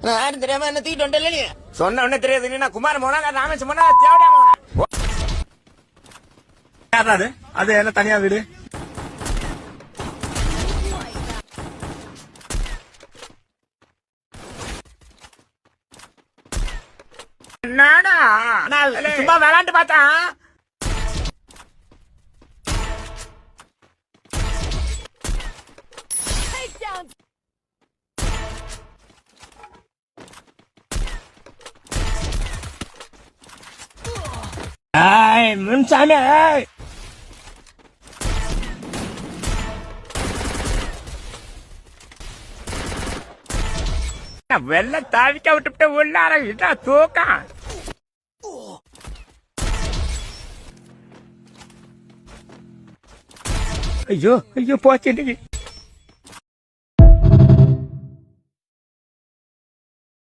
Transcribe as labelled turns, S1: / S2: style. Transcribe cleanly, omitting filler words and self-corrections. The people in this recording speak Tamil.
S1: யாரும் தெரியாம என்ன தூக்கிட்டு வந்துட்டல நீ சொன்ன ஒண்ணு தெரியாது நான் குமார் போனா ராமேஷ் போனா தேவடியா போனா அது என்ன தனியா வீடு என்னடா சும்மா விளாண்டு பார்த்தா முன்சாமி வெள்ள தாவிக்க விட்டு உள்ளார இதான் தூக்கம் ஐயோ ஐயோ போச்சு